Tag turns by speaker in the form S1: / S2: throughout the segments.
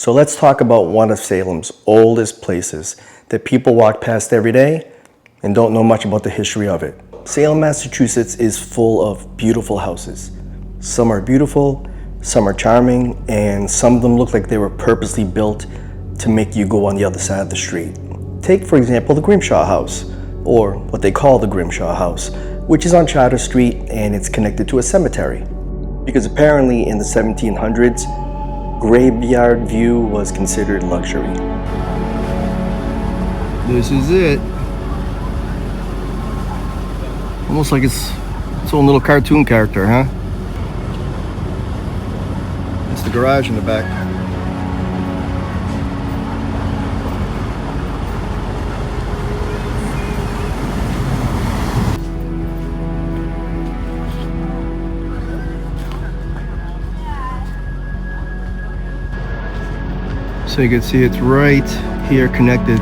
S1: So let's talk about one of Salem's oldest places that people walk past every day and don't know much about the history of it. Salem, Massachusetts is full of beautiful houses. Some are beautiful, some are charming, and some of them look like they were purposely built to make you go on the other side of the street. Take, for example, the Grimshawe House, or what they call the Grimshaw House, which is on Charter Street and it's connected to a cemetery. Because apparently in the 1700s, graveyard view was considered luxury.
S2: This is it. Almost like its own little cartoon character, huh? It's the garage in the back. So you can see it's right here connected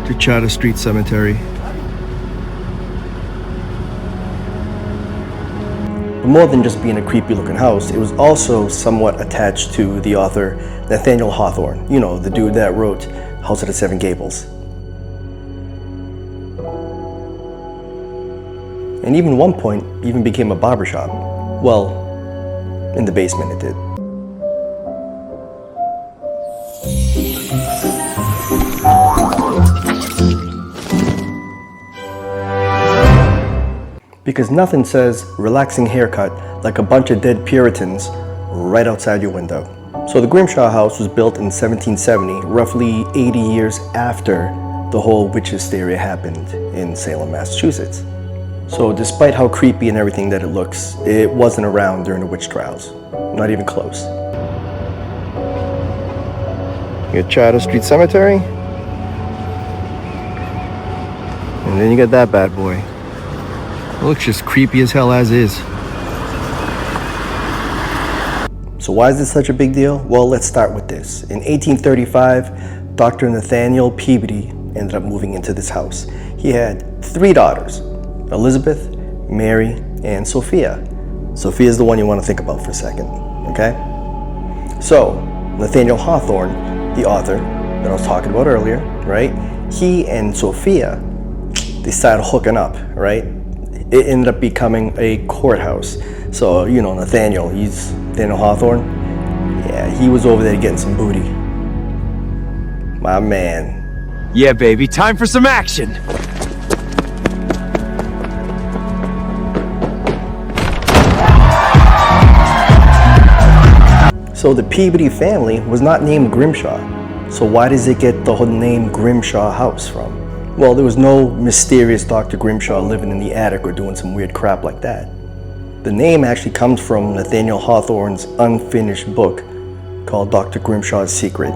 S2: to Charter Street Cemetery.
S1: But more than just being a creepy looking house, it was also somewhat attached to the author Nathaniel Hawthorne. You know, the dude that wrote House of the Seven Gables. And even one point, even became a barbershop. Well, in the basement it did. Because nothing says relaxing haircut like a bunch of dead Puritans right outside your window. So the Grimshaw House was built in 1770, roughly 80 years after the whole witch hysteria happened in Salem, Massachusetts. So despite how creepy and everything that it looks, it wasn't around during the witch trials. Not even close. You got Charter Street Cemetery. And then you got that bad boy. It looks just creepy as hell as is. So why is this such a big deal? Well, let's start with this. In 1835, Dr. Nathaniel Peabody ended up moving into this house. He had 3 daughters, Elizabeth, Mary, and Sophia. Sophia is the one you want to think about for a second, okay? So, Nathaniel Hawthorne, the author that I was talking about earlier, right? He and Sophia, they started hooking up, right? It ended up becoming a courthouse. So, you know, Nathaniel Hawthorne, yeah, he was over there getting some booty. My man.
S3: Yeah, baby, time for some action.
S1: So the Peabody family was not named Grimshaw. So why does it get the whole name Grimshaw House from? Well, there was no mysterious Dr. Grimshaw living in the attic or doing some weird crap like that. The name actually comes from Nathaniel Hawthorne's unfinished book called Dr. Grimshaw's Secret.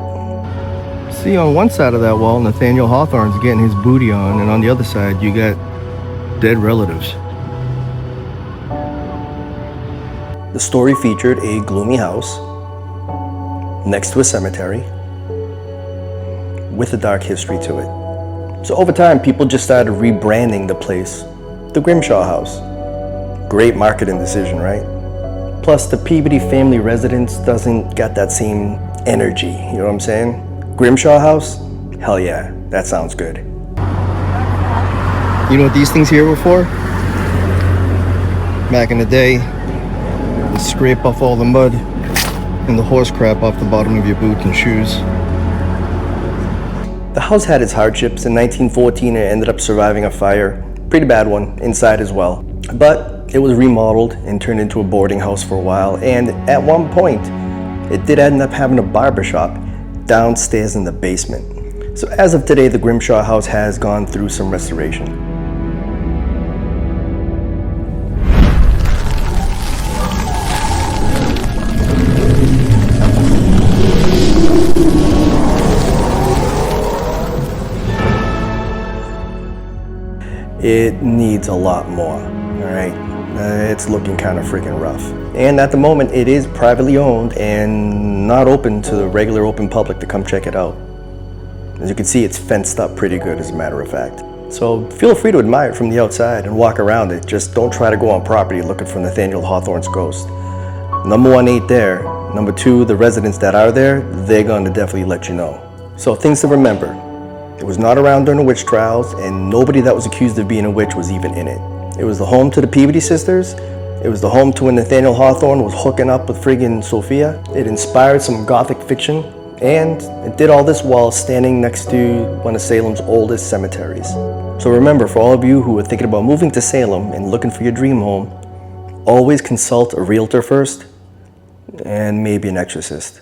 S2: See, on one side of that wall, Nathaniel Hawthorne's getting his booty on, and on the other side, you got dead relatives.
S1: The story featured a gloomy house next to a cemetery with a dark history to it. So over time, people just started rebranding the place the Grimshaw House. Great marketing decision, right? Plus, the Peabody family residence doesn't got that same energy, you know what I'm saying? Grimshaw House? Hell yeah, that sounds good.
S2: You know what these things here were for? Back in the day, to scrape off all the mud and the horse crap off the bottom of your boots and shoes.
S1: The house had its hardships. In 1914, it ended up surviving a fire. Pretty bad one, inside as well. But it was remodeled and turned into a boarding house for a while. And at one point, it did end up having a barber shop downstairs in the basement. So as of today, the Grimshaw House has gone through some restoration. It needs a lot more, all right? It's looking kind of freaking rough. And at the moment, it is privately owned and not open to the regular open public to come check it out. As you can see, it's fenced up pretty good, as a matter of fact. So feel free to admire it from the outside and walk around it. Just don't try to go on property looking for Nathaniel Hawthorne's ghost. Number 1 ain't there, Number two, the residents that are there, they're gonna definitely let you know. So things to remember. It was not around during the witch trials, and nobody that was accused of being a witch was even in it. It was the home to the Peabody sisters. It was the home to when Nathaniel Hawthorne was hooking up with friggin' Sophia. It inspired some Gothic fiction, and it did all this while standing next to one of Salem's oldest cemeteries. So remember, for all of you who are thinking about moving to Salem and looking for your dream home, always consult a realtor first, and maybe an exorcist.